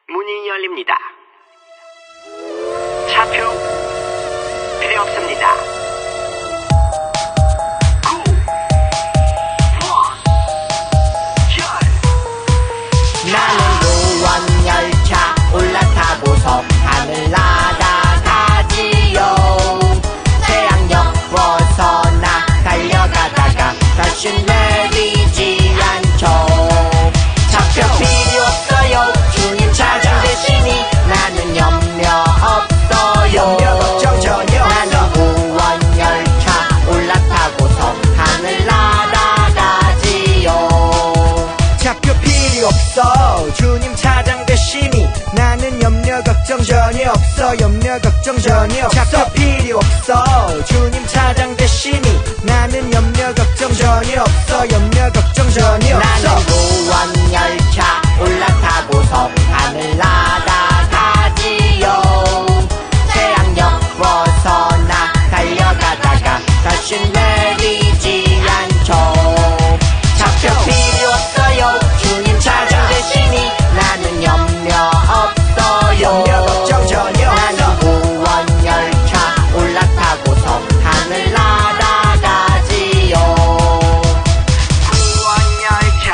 문이 열립니다. 차표 필요 없습니다. 9, 1, 열. 나는 무원열차 올라타고서 하늘 날아가지요. 태양역 벗어나 달려가다가 다시 내리지 않죠. 차표 필요 없어요. 주님 찾은 대신이 나는 염려 없어요. 염려 걱정 전혀. 나는 무원열차 올라타고서 하늘 날아가지요. 차표 필요 없어. 주님 차장 대신이 나는 염려 걱정 전혀 없어. 염려 걱정 전혀 없어. 차표 필요 없어. 주님 차장 대신이 나는 염려 걱정 전혀 없어. 염려 걱정 전혀 없어. 나는 무원열차 올라타고서 하늘 날아가지요. 태양역 벗어나 달려가다가 다시 내리지 않죠. 차표 필요 없어요. 주님 차장 대신이 나는 염려 없어요. 염려 걱정 전혀 없어. 나는 무원열차 올라타고서 하늘 날아가지요. 무원열차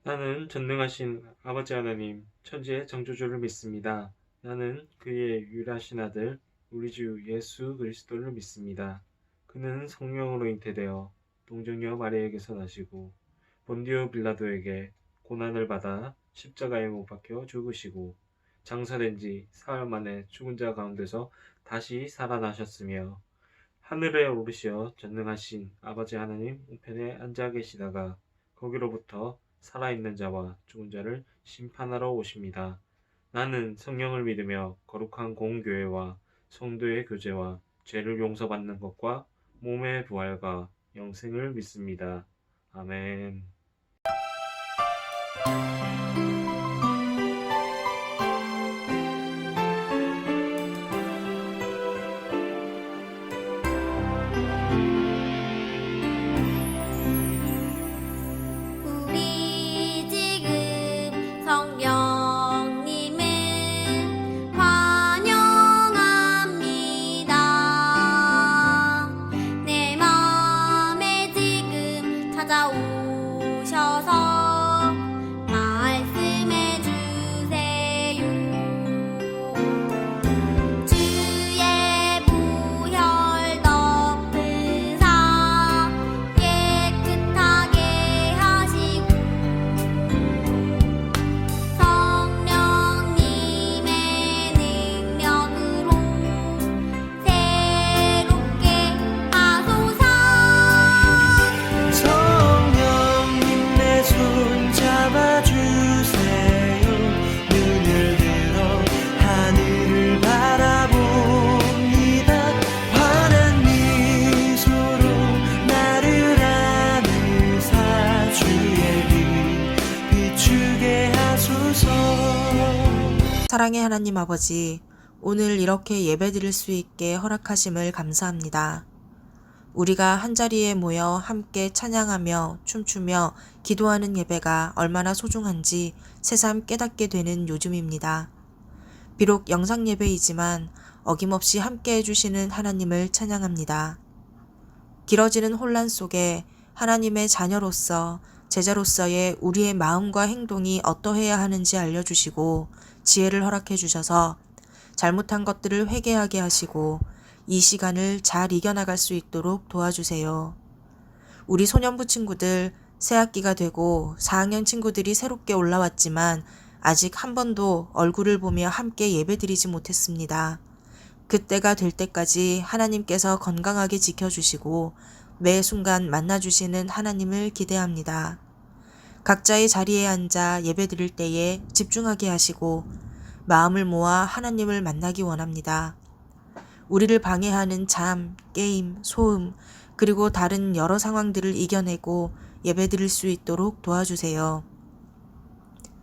나는 전능하신 아버지 하나님, 천지의 창조주를 믿습니다. 나는 그의 유일하신 아들, 우리 주 예수 그리스도를 믿습니다. 그는 성령으로 잉태되어 동정녀 마리아에게서 나시고 본디오 빌라도에게 고난을 받아 십자가에 못 박혀 죽으시고 장사된 지 사흘 만에 죽은 자 가운데서 다시 살아나셨으며 하늘에 오르시어 전능하신 아버지 하나님 우편에 앉아 계시다가 거기로부터 살아있는 자와 죽은 자를 심판하러 오십니다. 나는 성령을 믿으며 거룩한 공교회와 성도의 교제와 죄를 용서받는 것과 몸의 부활과 영생을 믿습니다. 아멘. 우리 지금 성령님을 환영합니다. 내 맘에 지금 찾아오셔서 말씀해 주세요. 주의 보혈 덮으사 깨끗하게 하시고 성령님의 능력으로 새롭게 하소서. 성령님 내 손 잡아주세요. 눈을 들어 하늘을 바라봅니다. 환한 미소로 나를 안으사 주의 빛 비추게 하소서. 사랑의 하나님 아버지, 오늘 이렇게 예배드릴 수 있게 허락하심을 감사합니다. 우리가 한자리에 모여 함께 찬양하며 춤추며 기도하는 예배가 얼마나 소중한지 새삼 깨닫게 되는 요즘입니다. 비록 영상 예배이지만 어김없이 함께 해주시는 하나님을 찬양합니다. 길어지는 혼란 속에 하나님의 자녀로서 제자로서의 우리의 마음과 행동이 어떠해야 하는지 알려주시고 지혜를 허락해 주셔서 잘못한 것들을 회개하게 하시고 이 시간을 잘 이겨나갈 수 있도록 도와주세요. 우리 소년부 친구들 새학기가 되고 4학년 친구들이 새롭게 올라왔지만 아직 한 번도 얼굴을 보며 함께 예배드리지 못했습니다. 그때가 될 때까지 하나님께서 건강하게 지켜주시고 매 순간 만나주시는 하나님을 기대합니다. 각자의 자리에 앉아 예배드릴 때에 집중하게 하시고 마음을 모아 하나님을 만나기 원합니다. 우리를 방해하는 잠, 게임, 소음, 그리고 다른 여러 상황들을 이겨내고 예배드릴 수 있도록 도와주세요.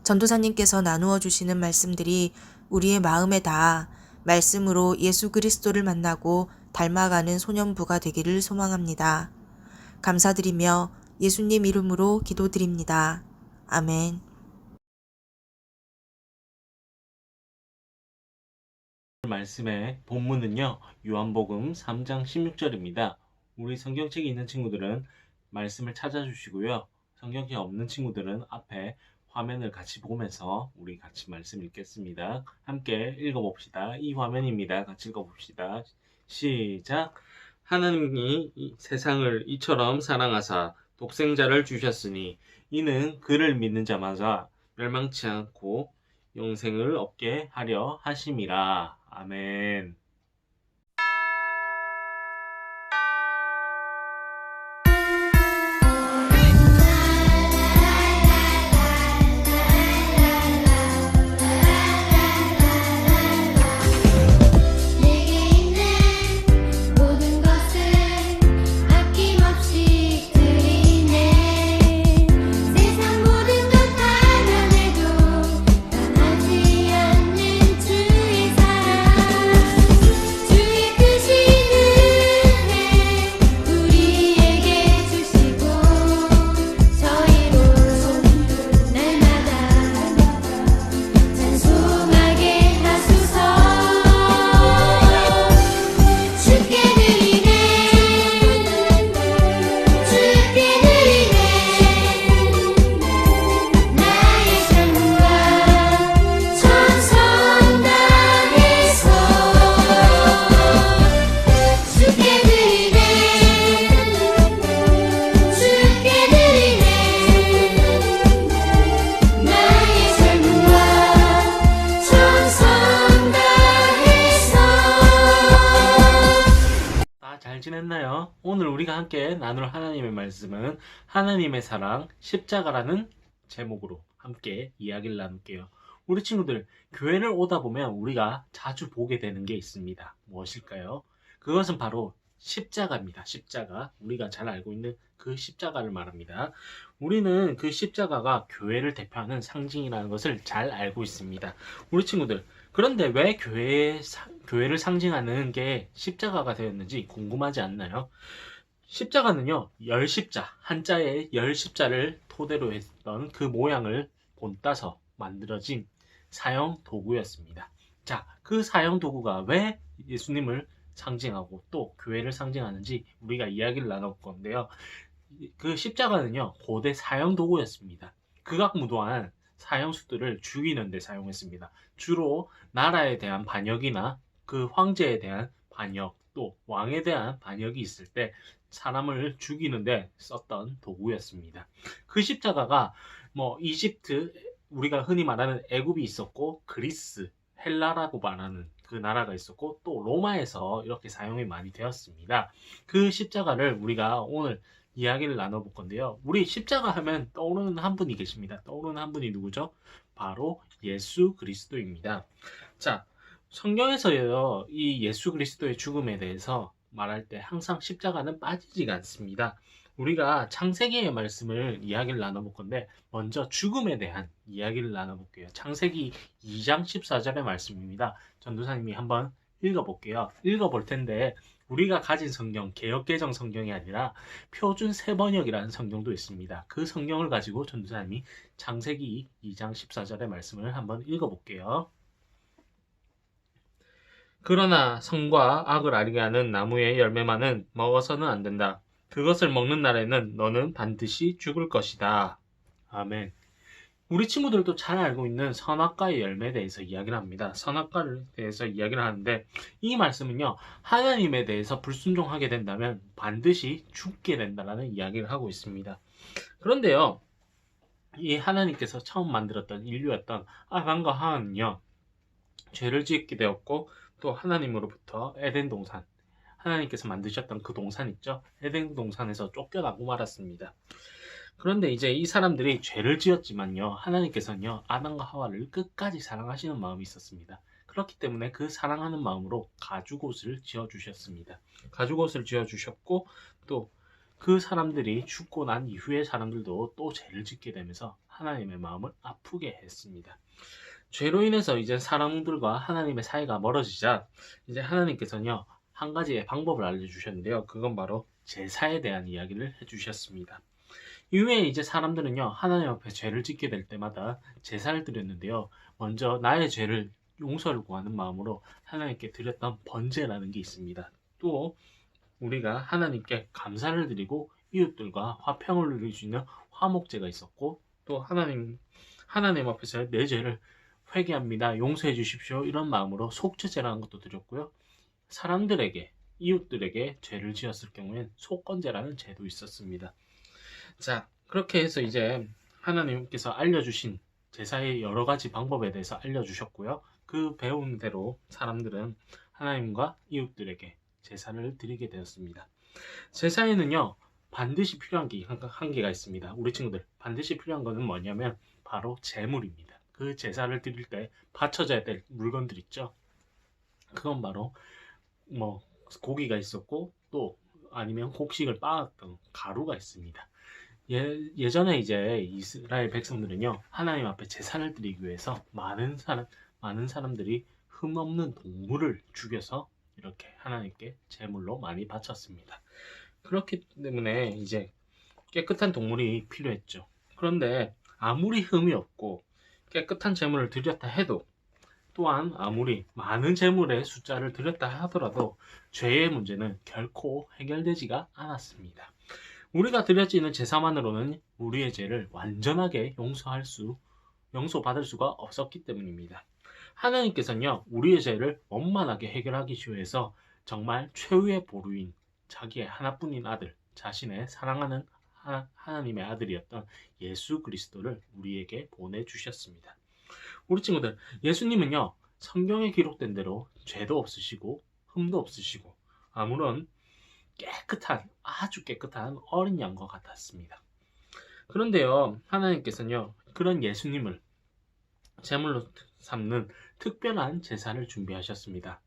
전도사님께서 나누어 주시는 말씀들이 우리의 마음에 닿아 말씀으로 예수 그리스도를 만나고 닮아가는 소년부가 되기를 소망합니다. 감사드리며 예수님 이름으로 기도드립니다. 아멘. 말씀의 본문은요, 요한복음 3장 16절입니다. 우리 성경책이 있는 친구들은 말씀을 찾아주시고요. 성경책 없는 친구들은 앞에 화면을 같이 보면서 우리 같이 말씀 읽겠습니다. 함께 읽어봅시다. 이 화면입니다. 같이 읽어봅시다. 시작. 하나님이 세상을 이처럼 사랑하사 독생자를 주셨으니 이는 그를 믿는 자마다 멸망치 않고 영생을 얻게 하려 하심이라. 아멘. 내게 있는 모든 것을 아낌없이 드리네. 세상 모든 것 하나내도 변하지 않는 주의 사랑. 지냈나요? 오늘 우리가 함께 나눌 하나님의 말씀은 하나님의 사랑 십자가라는 제목으로 함께 이야기를 나눌게요. 우리 친구들, 교회를 오다 보면 우리가 자주 보게 되는 게 있습니다. 무엇일까요? 그것은 바로 십자가입니다. 십자가. 우리가 잘 알고 있는 그 십자가를 말합니다. 우리는 그 십자가가 교회를 대표하는 상징이라는 것을 잘 알고 있습니다. 우리 친구들, 그런데 왜 교회를 상징하는 게 십자가가 되었는지 궁금하지 않나요? 십자가는요, 열십자, 한자의 열십자를 토대로 했던 그 모양을 본따서 만들어진 사형 도구였습니다. 자, 그 사형 도구가 왜 예수님을 상징하고 또 교회를 상징하는지 우리가 이야기를 나눠볼 건데요. 그 십자가는요, 고대 사형 도구였습니다. 극악무도한 사형수들을 죽이는 데 사용했습니다. 주로 나라에 대한 반역이나 그 황제에 대한 반역, 또 왕에 대한 반역이 있을 때 사람을 죽이는데 썼던 도구였습니다. 그 십자가가 이집트, 우리가 흔히 말하는 애굽이 있었고, 그리스, 헬라라고 말하는 그 나라가 있었고, 또 로마에서 이렇게 사용이 많이 되었습니다. 그 십자가를 우리가 오늘 이야기를 나눠볼 건데요. 우리 십자가 하면 떠오르는 한 분이 계십니다. 떠오르는 한 분이 누구죠? 바로 예수 그리스도입니다. 자, 성경에서요, 이 예수 그리스도의 죽음에 대해서 말할 때 항상 십자가는 빠지지가 않습니다. 우리가 창세기의 말씀을 이야기를 나눠볼 건데, 먼저 죽음에 대한 이야기를 나눠볼게요. 창세기 2장 14절의 말씀입니다. 전도사님이 한번 읽어볼게요. 읽어볼 텐데, 우리가 가진 성경, 개역개정 성경이 아니라 표준 세번역이라는 성경도 있습니다. 그 성경을 가지고 전도사님이 창세기 2장 14절의 말씀을 한번 읽어볼게요. 그러나 선과 악을 알게 하는 나무의 열매만은 먹어서는 안 된다. 그것을 먹는 날에는 너는 반드시 죽을 것이다. 아멘. 우리 친구들도 잘 알고 있는 선악과의 열매에 대해서 이야기를 합니다. 선악과에 대해서 이야기를 하는데, 이 말씀은요, 하나님에 대해서 불순종하게 된다면 반드시 죽게 된다는 이야기를 하고 있습니다. 그런데요, 이 하나님께서 처음 만들었던 인류였던 아담과 하와는요, 죄를 짓게 되었고, 또 하나님으로부터 에덴 동산, 하나님께서 만드셨던 그 동산 있죠? 에덴 동산에서 쫓겨나고 말았습니다. 그런데 이제 이 사람들이 죄를 지었지만요, 하나님께서는요, 아담과 하와를 끝까지 사랑하시는 마음이 있었습니다. 그렇기 때문에 그 사랑하는 마음으로 가죽옷을 지어주셨습니다. 가죽옷을 지어주셨고, 또 그 사람들이 죽고 난 이후의 사람들도 또 죄를 짓게 되면서 하나님의 마음을 아프게 했습니다. 죄로 인해서 이제 사람들과 하나님의 사이가 멀어지자, 이제 하나님께서는요, 한 가지의 방법을 알려주셨는데요. 그건 바로 제사에 대한 이야기를 해주셨습니다. 이후에 이제 사람들은요, 하나님 앞에 죄를 짓게 될 때마다 제사를 드렸는데요. 먼저 나의 죄를 용서를 구하는 마음으로 하나님께 드렸던 번제라는 게 있습니다. 또 우리가 하나님께 감사를 드리고 이웃들과 화평을 누릴 수 있는 화목제가 있었고, 또 하나님 앞에서 내 죄를 회개합니다, 용서해 주십시오, 이런 마음으로 속죄제라는 것도 드렸고요. 사람들에게, 이웃들에게 죄를 지었을 경우엔 속건제라는 제도 있었습니다. 자, 그렇게 해서 이제 하나님께서 알려주신 제사의 여러 가지 방법에 대해서 알려주셨고요. 그 배운 대로 사람들은 하나님과 이웃들에게 제사를 드리게 되었습니다. 제사에는요, 반드시 필요한 게 한 개가 있습니다. 우리 친구들, 반드시 필요한 거는 뭐냐면 바로 제물입니다. 그 제사를 드릴 때 바쳐져야 될 물건들 있죠. 그건 바로 고기가 있었고, 또 아니면 곡식을 빻았던 가루가 있습니다. 예전에 이제 이스라엘 백성들은요, 하나님 앞에 제사를 드리기 위해서 많은 사람들이 흠없는 동물을 죽여서 이렇게 하나님께 제물로 많이 바쳤습니다. 그렇기 때문에 이제 깨끗한 동물이 필요했죠. 그런데 아무리 흠이 없고 깨끗한 제물을 드렸다 해도, 또한 아무리 많은 제물의 숫자를 드렸다 하더라도 죄의 문제는 결코 해결되지가 않았습니다. 우리가 드려지는 제사만으로는 우리의 죄를 완전하게 용서받을 수가 없었기 때문입니다. 하나님께서는요, 우리의 죄를 원만하게 해결하기 위해서 정말 최후의 보루인 자기의 하나뿐인 아들, 자신의 사랑하는 하나님의 아들이었던 예수 그리스도를 우리에게 보내주셨습니다. 우리 친구들, 예수님은요, 성경에 기록된 대로 죄도 없으시고 흠도 없으시고 아무런 아주 깨끗한 어린 양과 같았습니다. 그런데요, 하나님께서는요, 그런 예수님을 제물로 삼는 특별한 제사를 준비하셨습니다.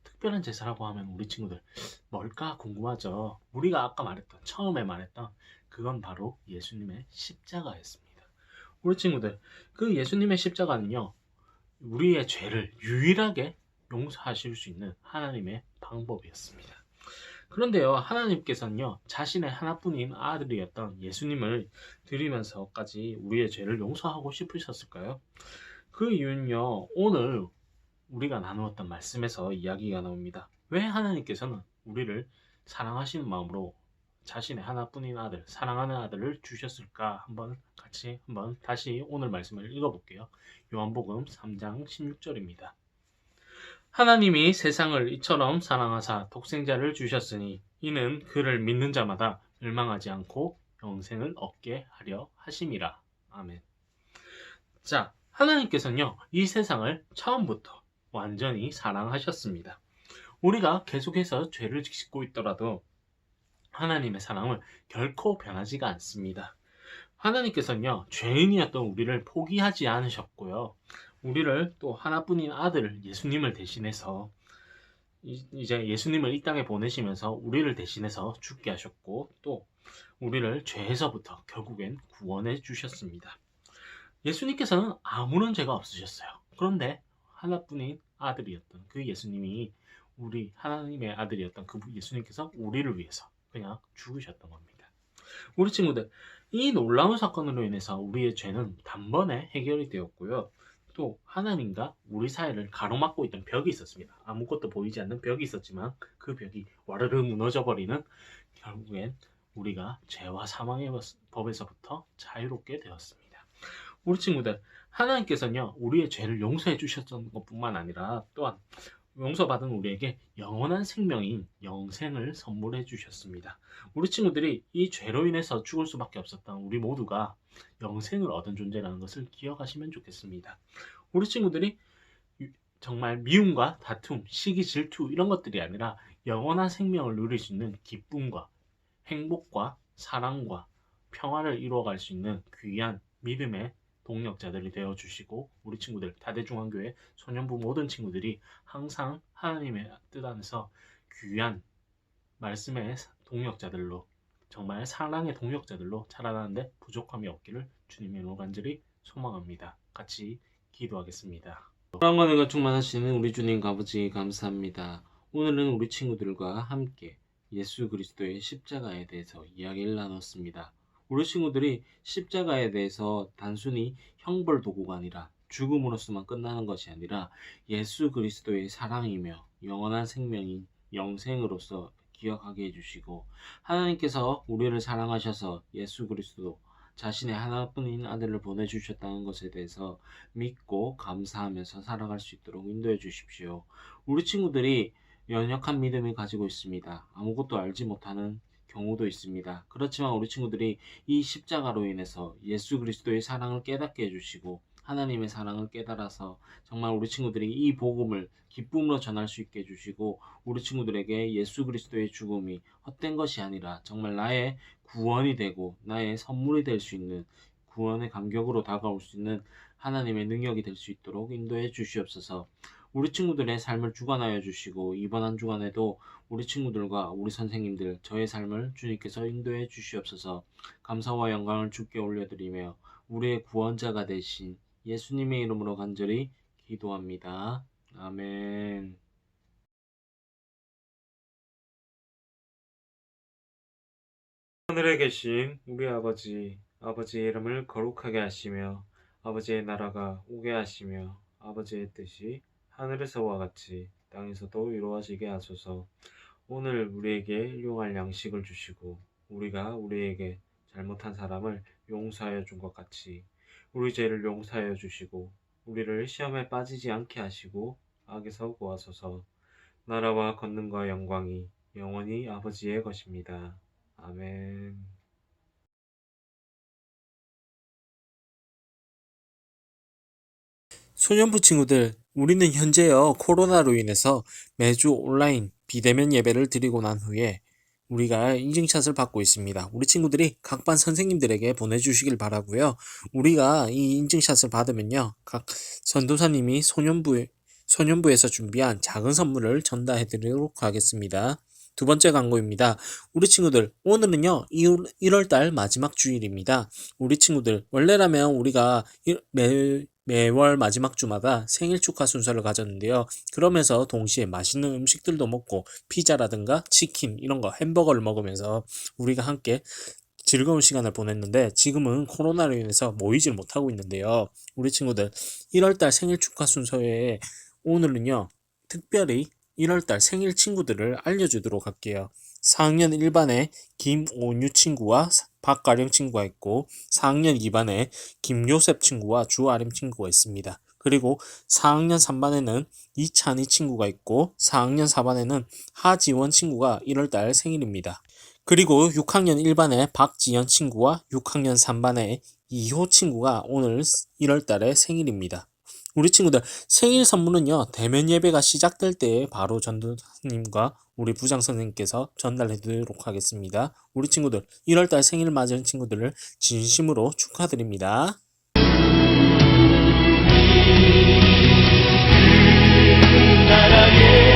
특별한 제사라고 하면 우리 친구들 뭘까 궁금하죠? 우리가 아까 처음에 말했던 그건 바로 예수님의 십자가였습니다. 우리 친구들, 그 예수님의 십자가는요, 우리의 죄를 유일하게 용서하실 수 있는 하나님의 방법이었습니다. 그런데요, 하나님께서는요, 자신의 하나뿐인 아들이었던 예수님을 드리면서까지 우리의 죄를 용서하고 싶으셨을까요? 그 이유는요, 오늘 우리가 나누었던 말씀에서 이야기가 나옵니다. 왜 하나님께서는 우리를 사랑하시는 마음으로 자신의 하나뿐인 아들, 사랑하는 아들을 주셨을까? 같이 다시 오늘 말씀을 읽어볼게요. 요한복음 3장 16절입니다. 하나님이 세상을 이처럼 사랑하사 독생자를 주셨으니 이는 그를 믿는 자마다 멸망하지 않고 영생을 얻게 하려 하심이라. 아멘. 자, 하나님께서는요, 이 세상을 처음부터 완전히 사랑하셨습니다. 우리가 계속해서 죄를 짓고 있더라도 하나님의 사랑은 결코 변하지가 않습니다. 하나님께서는요, 죄인이었던 우리를 포기하지 않으셨고요. 우리를 또 하나뿐인 아들 예수님을 대신해서 이제 예수님을 이 땅에 보내시면서 우리를 대신해서 죽게 하셨고, 또 우리를 죄에서부터 결국엔 구원해 주셨습니다. 예수님께서는 아무런 죄가 없으셨어요. 그런데 하나뿐인 아들이었던 그 예수님이, 우리 하나님의 아들이었던 그 예수님께서 우리를 위해서 그냥 죽으셨던 겁니다. 우리 친구들, 이 놀라운 사건으로 인해서 우리의 죄는 단번에 해결이 되었고요. 또 하나님과 우리 사이를 가로막고 있던 벽이 있었습니다. 아무것도 보이지 않는 벽이 있었지만 그 벽이 와르르 무너져 버리는, 결국엔 우리가 죄와 사망의 법에서부터 자유롭게 되었습니다. 우리 친구들, 하나님께서는요, 우리의 죄를 용서해 주셨던 것뿐만 아니라 또한 용서받은 우리에게 영원한 생명인 영생을 선물해 주셨습니다. 우리 친구들이 이 죄로 인해서 죽을 수밖에 없었던 우리 모두가 영생을 얻은 존재라는 것을 기억하시면 좋겠습니다. 우리 친구들이 정말 미움과 다툼, 시기, 질투 이런 것들이 아니라 영원한 생명을 누릴 수 있는 기쁨과 행복과 사랑과 평화를 이루어갈 수 있는 귀한 믿음의 동력자들이 되어주시고, 우리 친구들, 다대중앙교회 소년부 모든 친구들이 항상 하나님의 뜻 안에서 귀한 말씀의 동력자들로, 정말 사랑의 동력자들로 자라나는데 부족함이 없기를 주님의 이름으로 간절히 소망합니다. 같이 기도하겠습니다. 사랑과 은혜가 충만하시는 우리 주님 아버지 감사합니다. 오늘은 우리 친구들과 함께 예수 그리스도의 십자가에 대해서 이야기를 나눴습니다. 우리 친구들이 십자가에 대해서 단순히 형벌 도구가 아니라 죽음으로서만 끝나는 것이 아니라 예수 그리스도의 사랑이며 영원한 생명인 영생으로서 기억하게 해주시고, 하나님께서 우리를 사랑하셔서 예수 그리스도 자신의 하나뿐인 아들을 보내주셨다는 것에 대해서 믿고 감사하면서 살아갈 수 있도록 인도해 주십시오. 우리 친구들이 연약한 믿음을 가지고 있습니다. 아무것도 알지 못하는 경우도 있습니다. 그렇지만 우리 친구들이 이 십자가로 인해서 예수 그리스도의 사랑을 깨닫게 해주시고, 하나님의 사랑을 깨달아서 정말 우리 친구들이 이 복음을 기쁨으로 전할 수 있게 해주시고, 우리 친구들에게 예수 그리스도의 죽음이 헛된 것이 아니라 정말 나의 구원이 되고 나의 선물이 될 수 있는, 구원의 감격으로 다가올 수 있는 하나님의 능력이 될 수 있도록 인도해 주시옵소서. 우리 친구들의 삶을 주관하여 주시고, 이번 한 주간에도 우리 친구들과 우리 선생님들, 저의 삶을 주님께서 인도해 주시옵소서. 감사와 영광을 주께 올려드리며 우리의 구원자가 되신 예수님의 이름으로 간절히 기도합니다. 아멘. 하늘에 계신 우리 아버지의 이름을 거룩하게 하시며 아버지의 나라가 오게 하시며 아버지의 뜻이 하늘에서와 같이 땅에서도 이루어지게 하소서. 오늘 우리에게 일용할 양식을 주시고 우리가 우리에게 잘못한 사람을 용서하여 준 것 같이 우리 죄를 용서하여 주시고 우리를 시험에 빠지지 않게 하시고 악에서 구하소서. 나라와 권능과 영광이 영원히 아버지의 것입니다. 아멘. 소년부 친구들, 우리는 현재요 코로나로 인해서 매주 온라인 비대면 예배를 드리고 난 후에 우리가 인증샷을 받고 있습니다. 우리 친구들이 각 반 선생님들에게 보내주시길 바라고요. 우리가 이 인증샷을 받으면요, 각 전도사님이 소년부에서 준비한 작은 선물을 전달해 드리도록 하겠습니다. 두 번째 광고입니다. 우리 친구들, 오늘은요 1월달 마지막 주일입니다. 우리 친구들, 원래라면 우리가 매월 마지막 주마다 생일 축하 순서를 가졌는데요. 그러면서 동시에 맛있는 음식들도 먹고 피자라든가 치킨 이런 거 햄버거를 먹으면서 우리가 함께 즐거운 시간을 보냈는데, 지금은 코로나로 인해서 모이질 못하고 있는데요. 우리 친구들, 1월달 생일 축하 순서에 오늘은요 특별히 1월달 생일 친구들을 알려주도록 할게요. 4학년 1반에 김오뉴 친구와 박가령 친구가 있고, 4학년 2반에 김요셉 친구와 주아림 친구가 있습니다. 그리고 4학년 3반에는 이찬희 친구가 있고, 4학년 4반에는 하지원 친구가 1월달 생일입니다. 그리고 6학년 1반에 박지연 친구와 6학년 3반에 이호 친구가 오늘 1월달에 생일입니다. 우리 친구들, 생일 선물은요 대면 예배가 시작될 때 바로 전도사님과 우리 부장 선생님께서 전달해 드리도록 하겠습니다. 우리 친구들, 1월달 생일 맞은 친구들을 진심으로 축하드립니다. 나라의